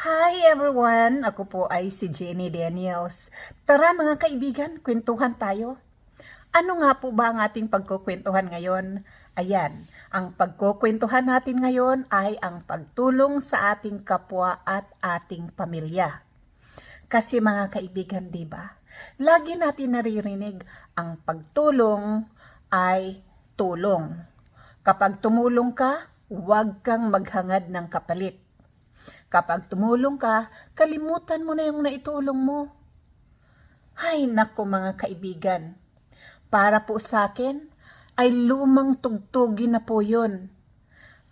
Hi everyone! Ako po ay si Jenny Daniels. Tara mga kaibigan, kwentuhan tayo. Ano nga po ba ang ating pagkukwentuhan ngayon? Ayan, ang pagkukwentuhan natin ngayon ay ang pagtulong sa ating kapwa at ating pamilya. Kasi mga kaibigan, di ba? Lagi natin naririnig ang pagtulong ay tulong. Kapag tumulong ka, huwag kang maghangad ng kapalit. Kapag tumulong ka, kalimutan mo na yung naitulong mo. Hay nako mga kaibigan, para po sa akin ay lumang tugtugin na po yun.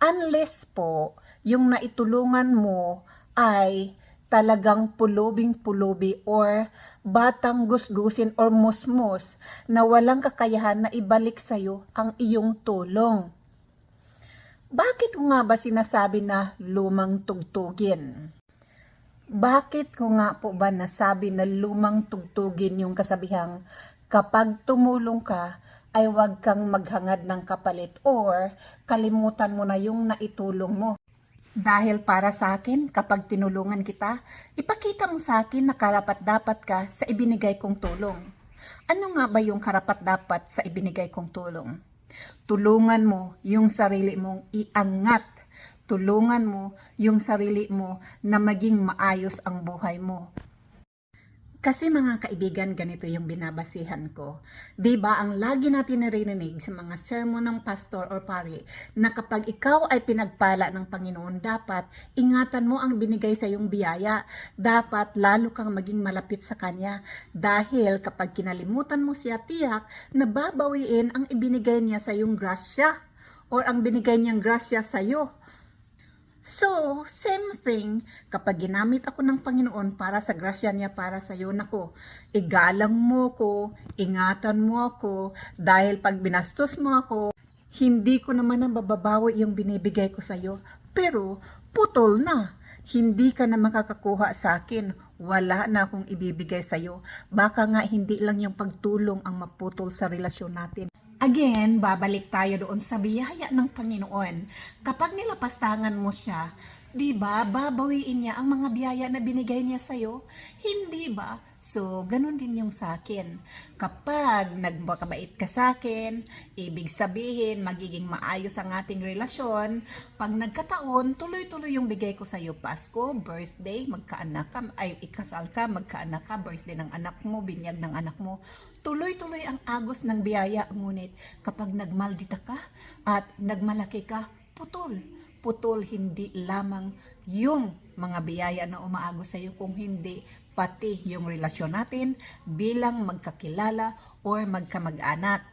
Unless po yung naitulungan mo ay talagang pulubing-pulubi or batang gusgusin or musmos na walang kakayahan na ibalik sa'yo ang iyong tulong. Bakit ko nga ba sinasabi na lumang tugtugin? Bakit ko nga po ba nasabi na lumang tugtugin yung kasabihang kapag tumulong ka ay huwag kang maghangad ng kapalit or kalimutan mo na yung naitulong mo? Dahil para sa akin, kapag tinulungan kita, ipakita mo sa akin na karapat-dapat ka sa ibinigay kong tulong. Ano nga ba yung karapat-dapat sa ibinigay kong tulong? Tulungan mo yung sarili mong iangat. Tulungan mo yung sarili mo na maging maayos ang buhay mo. Kasi mga kaibigan, ganito yung binabasihan ko. Diba ang lagi natin naririnig sa mga sermon ng pastor or pari na kapag ikaw ay pinagpala ng Panginoon, dapat ingatan mo ang binigay sa iyong biyaya. Dapat lalo kang maging malapit sa Kanya. Dahil kapag kinalimutan mo siya, tiyak na babawiin ang ibinigay niya sa iyong grasya or ang binigay niyang grasya sa iyo. So, same thing, kapag ginamit ako ng Panginoon para sa grasya niya para sa iyo, nako, igalang mo ko, ingatan mo ako, dahil pag binastos mo ako, hindi ko naman na mababawi yung binibigay ko sa iyo, pero putol na. Hindi ka na makakakuha sa akin, wala na akong ibibigay sa iyo. Baka nga hindi lang yung pagtulong ang maputol sa relasyon natin. Again, babalik tayo doon sa biyaya ng Panginoon. Kapag nilapastangan mo siya, di ba, babawiin niya ang mga biyaya na binigay niya sa'yo? Hindi ba? So, ganun din yung sa akin. Kapag nagmakabait ka sa akin, ibig sabihin, magiging maayos ang ating relasyon. Pag nagkataon, tuloy-tuloy yung bigay ko sa'yo. Pasko, birthday, magkaanak ka, ay ikasal ka, magkaanak ka, birthday ng anak mo, binyag ng anak mo. Tuloy-tuloy ang agos ng biyaya, ngunit kapag nagmaldita ka at nagmalaki ka, putol. Putol hindi lamang yung mga biyaya na umaagos sa iyo, kung hindi pati yung relasyon natin bilang magkakilala or magkamag-anak.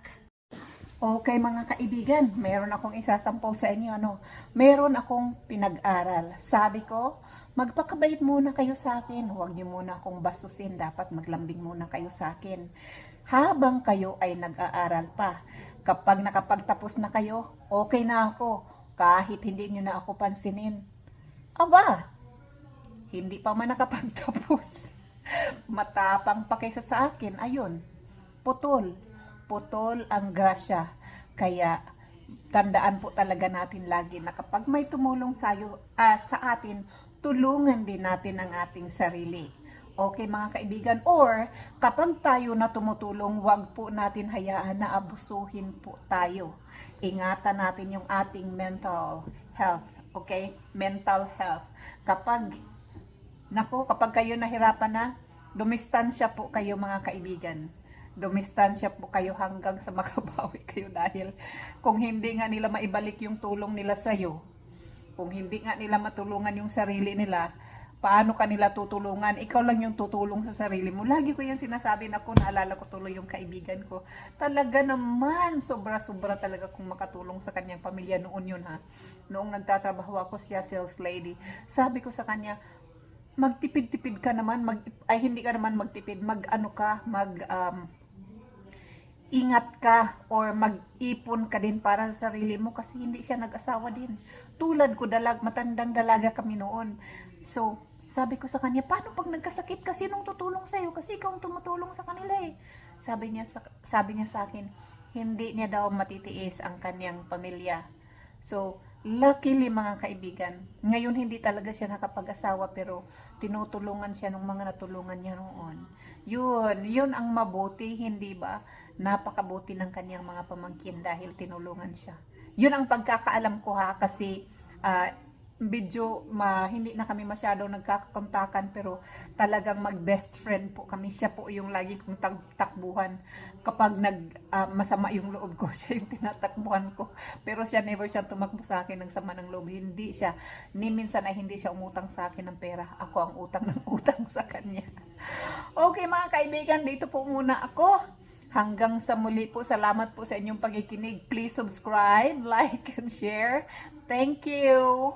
Okay mga kaibigan, meron akong isasampol sa inyo. Meron akong pinag-aral. Sabi ko, magpakabait muna kayo sa akin. Huwag niyo muna akong bastusin. Dapat maglambing muna kayo sa akin. Habang kayo ay nag-aaral pa. Kapag nakapagtapos na kayo, okay na ako. Kahit hindi niyo na ako pansinin. Aba, hindi pa man nakapagtapos. Matapang pa kaysa sa akin. Ayun, putol. Putol ang grasya. Kaya, tandaan po talaga natin lagi na kapag may tumulong sa atin, tulungan din natin ang ating sarili. Okay mga kaibigan? Or, kapag tayo na tumutulong, wag po natin hayaan na abusuhin po tayo. Ingatan natin yung ating mental health. Okay? Mental health. Kapag kayo nahirapan na, dumistansya po kayo mga kaibigan. Dumistansya po kayo hanggang sa makabawi kayo, dahil kung hindi nga nila maibalik yung tulong nila sa'yo, kung hindi nga nila matulungan yung sarili nila, paano kanila tutulungan? Ikaw lang yung tutulong sa sarili mo. Lagi ko yan sinasabi na naalala ko tuloy yung kaibigan ko. Talaga naman, sobra-sobra talaga kung makatulong sa kanyang pamilya noon yun ha. Noong nagtatrabaho ako, siya sales lady. Sabi ko sa kanya, magtipid-tipid ka naman, hindi ka naman magtipid, ingat ka or mag-ipon ka din para sa sarili mo, kasi hindi siya nag-asawa din. Tulad ko, matandang dalaga kami noon. So, sabi ko sa kanya, paano pag nagkasakit ka, sinong tutulong sa'yo? Kasi ikaw ang tumutulong sa kanila eh. Sabi niya sa akin, hindi niya daw matitiis ang kanyang pamilya. So, Luckily mga kaibigan, ngayon hindi talaga siya nakapag-asawa pero tinutulungan siya ng mga natulungan niya noon. Yun ang mabuti, hindi ba? Napakabuti ng kanyang mga pamangkin dahil tinulungan siya. Yun ang pagkakaalam ko ha, kasi ah, hindi na kami masyado nagkakakontakan pero talagang mag-best friend po kami. Siya po yung lagi kong takbuhan. Kapag masama yung loob ko, siya yung tinatakbuhan ko. Pero siya never siya tumakbo sa akin ng sama ng loob. Hindi siya, ni minsan ay hindi siya umutang sa akin ng pera. Ako ang utang ng utang sa kanya. Okay mga kaibigan, dito po muna ako. Hanggang sa muli po, salamat po sa inyong pakikinig. Please subscribe, like, and share. Thank you!